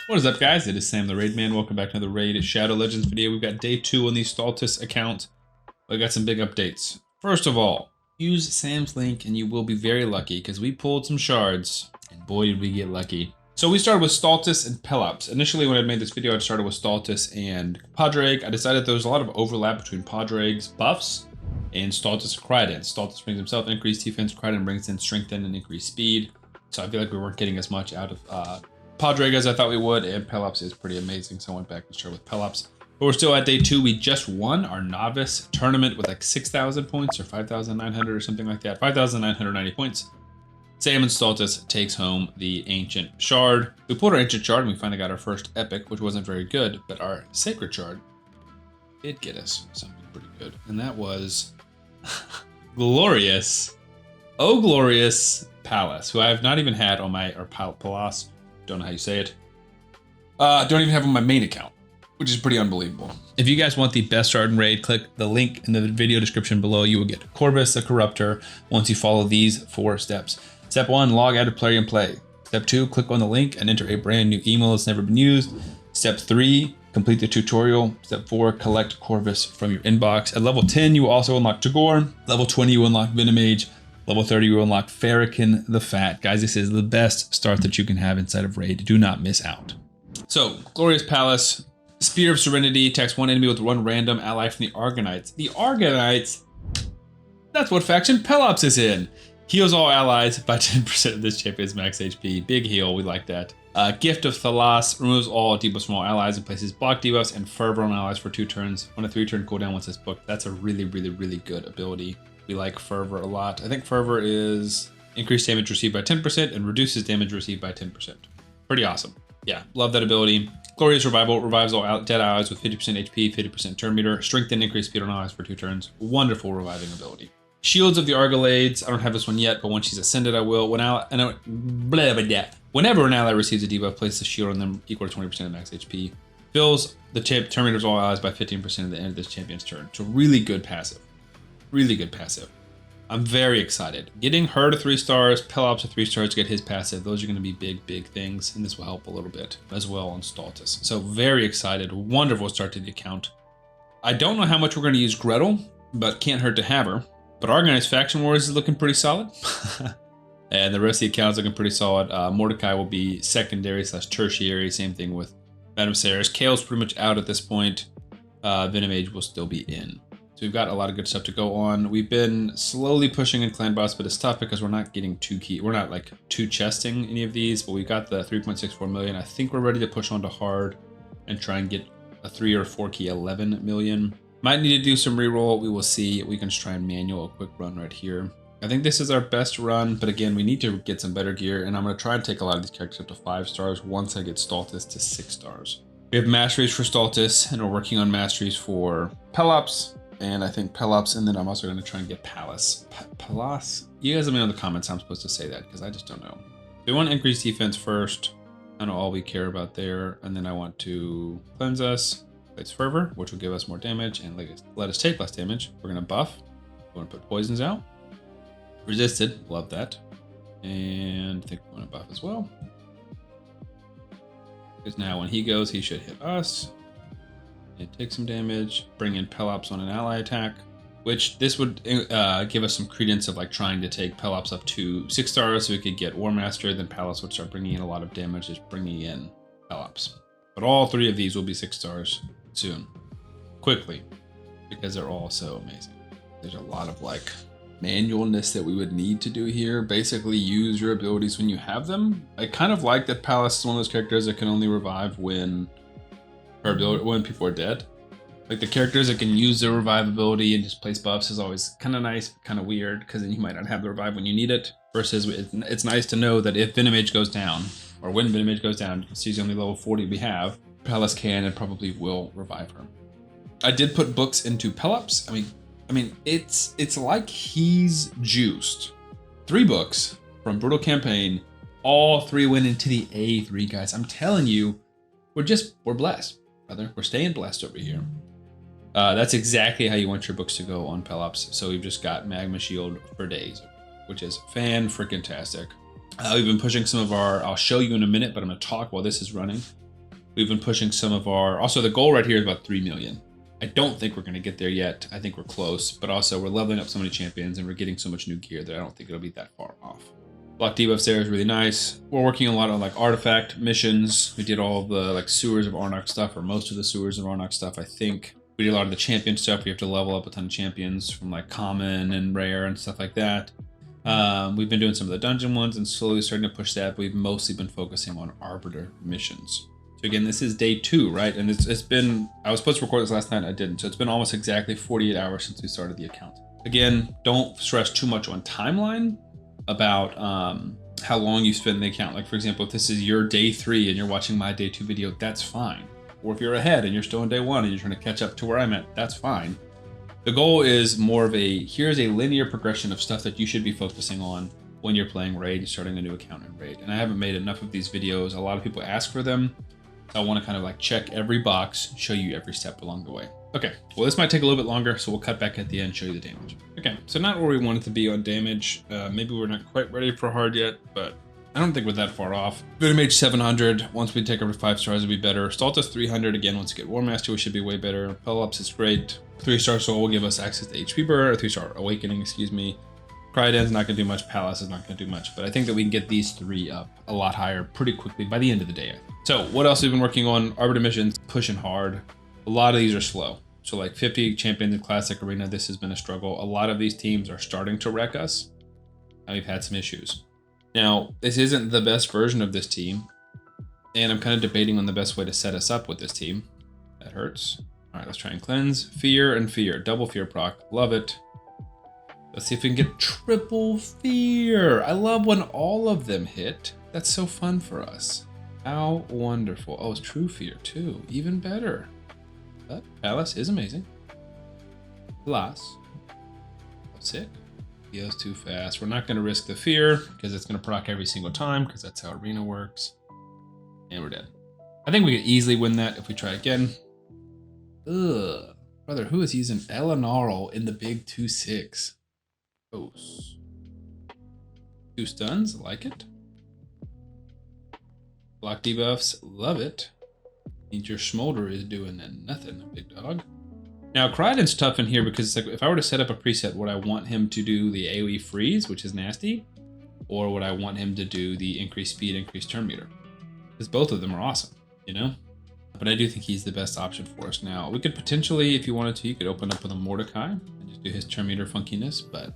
What is up, guys? It is Sam the Raid Man. Welcome back to another Raid Shadow Legends video. We've got day 2 on the Stultus account. We got some big updates. First of all, use Sam's link and you will be very lucky because we pulled some shards and boy did we get lucky. So we started with Stultus and Pelops. Initially when I made this video, I started with Stultus and Padraig. I decided there was a lot of overlap between Padraig's buffs and Stultus and Criodan. Stultus brings himself increased defense, Criodan brings in strengthen and increased speed. So I feel like we weren't getting as much out of Padraig as I thought we would, and Pelops is pretty amazing, so I went back and started with Pelops. But we're still at day 2. We just won our novice tournament with like 6,000 points or 5,900 or something like that. 5,990 points. Sam and Stultus takes home the Ancient Shard. We pulled our Ancient Shard and we finally got our first Epic, which wasn't very good, but our Sacred Shard did get us something pretty good. And that was Glorious, Oh Glorious Palace, who I have not even had on my, or Palace, don't know how you say it. Don't even have on my main account, which is pretty unbelievable. If you guys want the best shard in Raid, click the link in the video description below. You will get Corvis the Corruptor once you follow these 4 steps. Step 1, log out of Player and Play. Step 2, click on the link and enter a brand new email that's never been used. Step 3, complete the tutorial. Step 4, collect Corvis from your inbox. At level 10, you will also unlock Tagoar. Level 20, you will unlock Venomage. Level 30, you will unlock Fahrakin the Fat. Guys, this is the best start that you can have inside of Raid. Do not miss out. So, Glorious Palace, Spear of Serenity, attacks one enemy with one random ally from the Argonites. The Argonites, that's what faction Pelops is in. Heals all allies by 10% of this champion's max HP. Big heal, we like that. Gift of Thalas, removes all debuffs from all allies and places block debuffs and fervor on allies for 2 turns. On a 3-turn cooldown once it's booked. That's a really good ability. We like Fervor a lot. I think Fervor is increased damage received by 10% and reduces damage received by 10%. Pretty awesome. Yeah, love that ability. Glorious Revival, revives all dead allies with 50% HP, 50% turn meter. Strengthen, increased speed on allies for 2 turns. Wonderful reviving ability. Shields of the Argolades. I don't have this one yet, but once she's ascended, I will. Whenever an ally receives a debuff, place a shield on them equal to 20% of max HP. Fills the turn meters of all allies by 15% at the end of this champion's turn. So really good passive. Really good passive. I'm very excited. Getting her to 3 stars, Pelops to 3 stars to get his passive. Those are going to be big things, and this will help a little bit as well on Stultus. So very excited. Wonderful start to the account. I don't know how much we're going to use Gretel, but can't hurt to have her. But Organized Faction Wars is looking pretty solid. And the rest of the account is looking pretty solid. Mordecai will be secondary / tertiary. Same thing with Madame Sarah's. Kale's pretty much out at this point. Venomage will still be in. So we've got a lot of good stuff to go on. We've been slowly pushing in clan boss, but it's tough because we're not getting we're not like 2 chesting any of these, but we've got the 3.64 million. I think we're ready to push on to hard and try and get a 3 or 4 key 11 million. Might need to do some reroll. We will see. We can just try and manual a quick run right here. I think this is our best run, but again, we need to get some better gear, and I'm going to try and take a lot of these characters up to 5 stars once I get Stultus to 6 stars. We have masteries for Stultus, and we're working on masteries for Pelops. And I think Pelops, and then I'm also going to try and get Palace. Palace? You guys let me know in the comments how I'm supposed to say that, because I just don't know. We want to increase defense first. I know all we care about there. And then I want to cleanse us. Place Fervor, which will give us more damage and let us take less damage. We're going to buff. We're going to put poisons out. Resisted. Love that. And I think we're going to buff as well. Because now when he goes, he should hit us. And take some damage, bring in Pelops on an ally attack, which this would give us some credence of like trying to take Pelops up to 6 stars so we could get War Master, then Palace would start bringing in a lot of damage, just bringing in Pelops. But all 3 of these will be 6 stars soon, quickly, because they're all so amazing. There's a lot of like manualness that we would need to do here. Basically use your abilities when you have them. I kind of like that Palace is one of those characters that can only revive when people are dead. Like the characters that can use their revive ability and just place buffs is always kind of nice, kind of weird, because then you might not have the revive when you need it. Versus it's nice to know that if Venomage goes down, or when Venomage goes down, she's only level 40 we have, Palace can and probably will revive her. I did put books into Pelops. I mean, it's like he's juiced. 3 books from Brutal Campaign, all 3 went into the A3, guys. I'm telling you, we're blessed. Brother, we're staying blessed over here. That's exactly how you want your books to go on Pelops. So we've just got Magma Shield for days, which is fan-freaking-tastic. We've been pushing some of our, I'll show you in a minute, but I'm going to talk while this is running. We've been pushing some of our, also the goal right here is about 3 million. I don't think we're going to get there yet. I think we're close, but also we're leveling up so many champions and we're getting so much new gear that I don't think it'll be that far off. Block debuffs there is really nice. We're working a lot on like artifact missions. We did all the like sewers of Arnok stuff, or most of the sewers of Arnok stuff, I think. We did a lot of the champion stuff. We have to level up a ton of champions from like common and rare and stuff like that. We've been doing some of the dungeon ones and slowly starting to push that, but we've mostly been focusing on arbiter missions. So again, this is day 2, right? And it's been, I was supposed to record this last night, I didn't. So it's been almost exactly 48 hours since we started the account. Again, don't stress too much on timeline about how long you spend in the account. Like for example, if this is your day 3 and you're watching my day 2 video, that's fine. Or if you're ahead and you're still in day 1 and you're trying to catch up to where I'm at, that's fine. The goal is more of a, here's a linear progression of stuff that you should be focusing on when you're playing Raid, starting a new account in Raid. And I haven't made enough of these videos. A lot of people ask for them. So I want to kind of like check every box, show you every step along the way. Okay, well this might take a little bit longer, so we'll cut back at the end, show you the damage. Okay, so not where we wanted to be on damage. Maybe we're not quite ready for hard yet, but I don't think we're that far off. Venomage 700, once we take over to 5 stars, it'll be better. Stultus 300, again, once you get War Master, we should be way better. Pelops is great. 3-star Soul will give us access to HP Burr, or 3-star Awakening, excuse me. Criodan's not going to do much, Palace is not going to do much, but I think that we can get these 3 up a lot higher pretty quickly by the end of the day. So what else have we been working on? Arbiter missions, pushing hard. A lot of these are slow. So like 50 champions in Classic Arena, this has been a struggle. A lot of these teams are starting to wreck us, and we've had some issues. Now, this isn't the best version of this team, and I'm kind of debating on the best way to set us up with this team. That hurts. All right, let's try and cleanse. Fear and Fear, double Fear proc, love it. Let's see if we can get triple Fear. I love when all of them hit. That's so fun for us. How wonderful. Oh, it's True Fear too, even better. But Palace is amazing. Plus, sick. He goes too fast. We're not going to risk the Fear because it's going to proc every single time because that's how Arena works. And we're dead. I think we could easily win that if we try again. Ugh. Brother, who is using Elenarl in the big 2-6? Oh. 2 stuns, like it. Block debuffs, love it. Means your Smolder is doing nothing, big dog. Now, Criodan's tough in here because it's like, if I were to set up a preset, would I want him to do the AoE freeze, which is nasty? Or would I want him to do the increased speed, increased turn meter? Because both of them are awesome, you know? But I do think he's the best option for us now. We could potentially, if you wanted to, you could open up with a Mordecai and just do his turn meter funkiness, but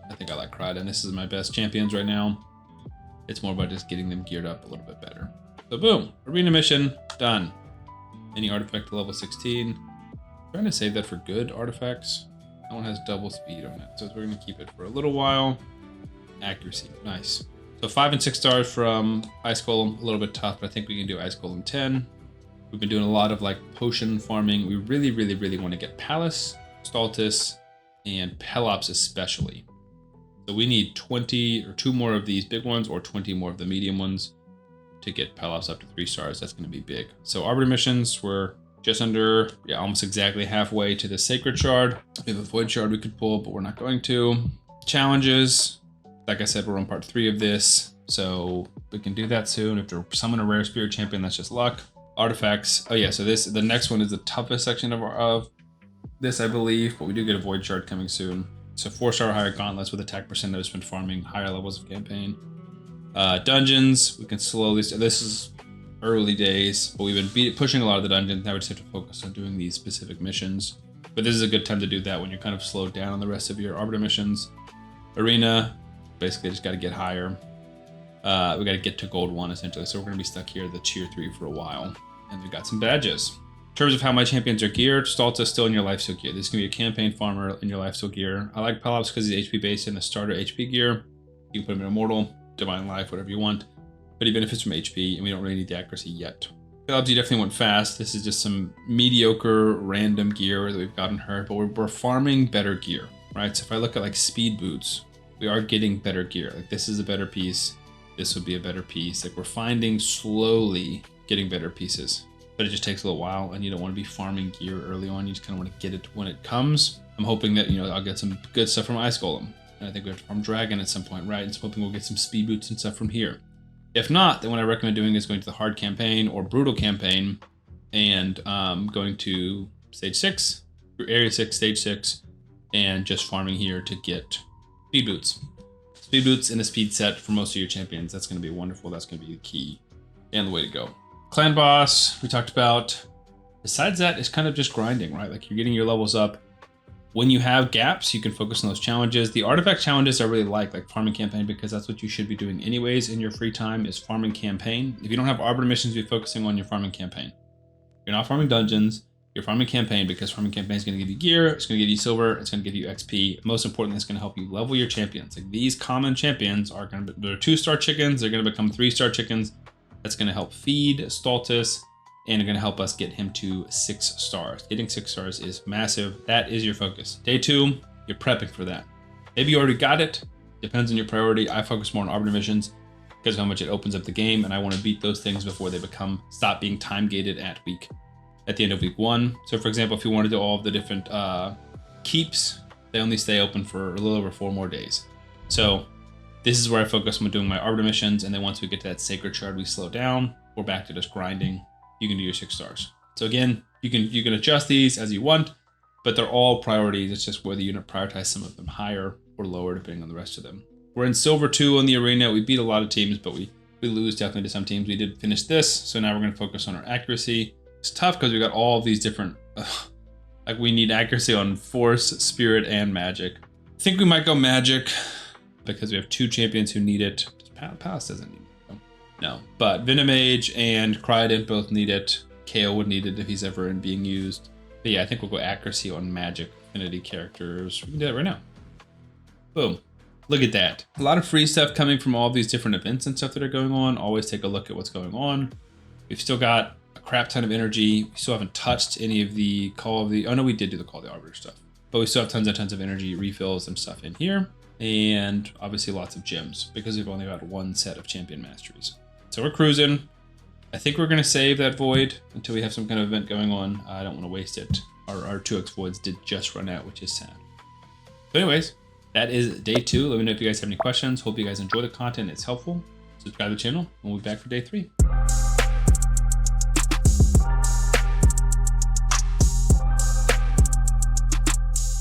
I think I like Criodan. This is my best champions right now. It's more about just getting them geared up a little bit better. So boom, arena mission, done. Any artifact to level 16. Trying to save that for good artifacts. That one has double speed on it, so we're gonna keep it for a little while. Accuracy, nice. So 5 and 6 stars from Ice Golem, a little bit tough, but I think we can do Ice Golem 10. We've been doing a lot of like potion farming. We really want to get Palace, Stultus, and Pelops especially. So we need 20 or 2 more of these big ones or 20 more of the medium ones to get Pelops up to 3 stars. That's going to be big. So Arbiter missions, we're just under, yeah, almost exactly halfway to the Sacred Shard. We have a Void Shard we could pull, but we're not going to. Challenges, like I said, we're on part 3 of this, so we can do that soon. If to summon a rare spirit champion, that's just luck. Artifacts, oh yeah, so the next one is the toughest section of this, I believe, but we do get a Void Shard coming soon. So 4-star higher gauntlets with attack percent that has been farming higher levels of campaign. Dungeons, we can slowly, this is early days, but we've been pushing a lot of the dungeons. Now we just have to focus on doing these specific missions. But this is a good time to do that when you're kind of slowed down on the rest of your Arbiter missions. Arena, basically just got to get higher. We got to get to Gold 1 essentially, so we're going to be stuck here at the Tier 3 for a while. And we got some badges. In terms of how my champions are geared, Stultus still in your lifesteal gear. This is going to be a campaign farmer in your lifesteal gear. I like Pelops because he's HP based in the starter HP gear. You can put him in Immortal, Divine Life, whatever you want. But he benefits from HP, and we don't really need the accuracy yet. Pelops, you definitely want fast. This is just some mediocre random gear that we've gotten hurt, but we're farming better gear, right? So if I look at like speed boots, we are getting better gear. Like this is a better piece. This would be a better piece. Like we're finding slowly getting better pieces. But it just takes a little while, and you don't want to be farming gear early on. You just kind of want to get it when it comes. I'm hoping that, you know, I'll get some good stuff from Ice Golem. And I think we have to farm Dragon at some point, right? And so I'm hoping we'll get some speed boots and stuff from here. If not, then what I recommend doing is going to the hard campaign or brutal campaign and going to stage 6, or area 6, stage 6, and just farming here to get speed boots. Speed boots and a speed set for most of your champions. That's going to be wonderful. That's going to be the key and the way to go. Clan boss, we talked about. Besides that, it's kind of just grinding, right? Like you're getting your levels up. When you have gaps, you can focus on those challenges. The artifact challenges I really like farming campaign, because that's what you should be doing anyways in your free time is farming campaign. If you don't have arbiter missions, be focusing on your farming campaign. You're not farming dungeons, you're farming campaign, because farming campaign is going to give you gear, it's going to give you silver, it's going to give you XP. Most importantly, it's going to help you level your champions. Like these common champions are going to be, they're 2-star chickens, they're going to become 3-star chickens. That's going to help feed Stultus, and are going to help us get him to 6 stars. Getting 6 stars is massive. That is your focus. Day 2, you're prepping for that. Maybe you already got it. Depends on your priority. I focus more on arbiter missions because of how much it opens up the game, and I want to beat those things before they stop being time gated at the end of week 1. So for example, if you want to do all of the different keeps, they only stay open for a little over 4 more days. So this is where I focus on doing my arbiter missions, and then once we get to that sacred shard, we slow down. We're back to just grinding. You can do your 6 stars. So again, you can adjust these as you want, but they're all priorities. It's just whether you prioritize some of them higher or lower depending on the rest of them. We're in silver 2 on the arena. We beat a lot of teams, but we lose definitely to some teams. We did finish this, so now we're going to focus on our accuracy. It's tough because we got all of these different, like we need accuracy on force, spirit, and magic. I think we might go magic because we have 2 champions who need it. Palace doesn't need it. No, but Venomage and Criodan both need it. KO would need it if he's ever being used. But yeah, I think we'll go accuracy on magic affinity characters. We can do that right now. Boom. Look at that. A lot of free stuff coming from all these different events and stuff that are going on. Always take a look at what's going on. We've still got a crap ton of energy. We still haven't touched any of the oh no, we did do the Call of the Arbiter stuff. But we still have tons and tons of energy refills and stuff in here. And obviously lots of gems because we've only got 1 set of champion masteries. So we're cruising. I think we're going to save that void until we have some kind of event going on. I don't want to waste it. Our 2x voids did just run out, which is sad. So anyways, that is day 2. Let me know if you guys have any questions. Hope you guys enjoy the content. It's helpful. Subscribe to the channel. And we'll be back for day 3.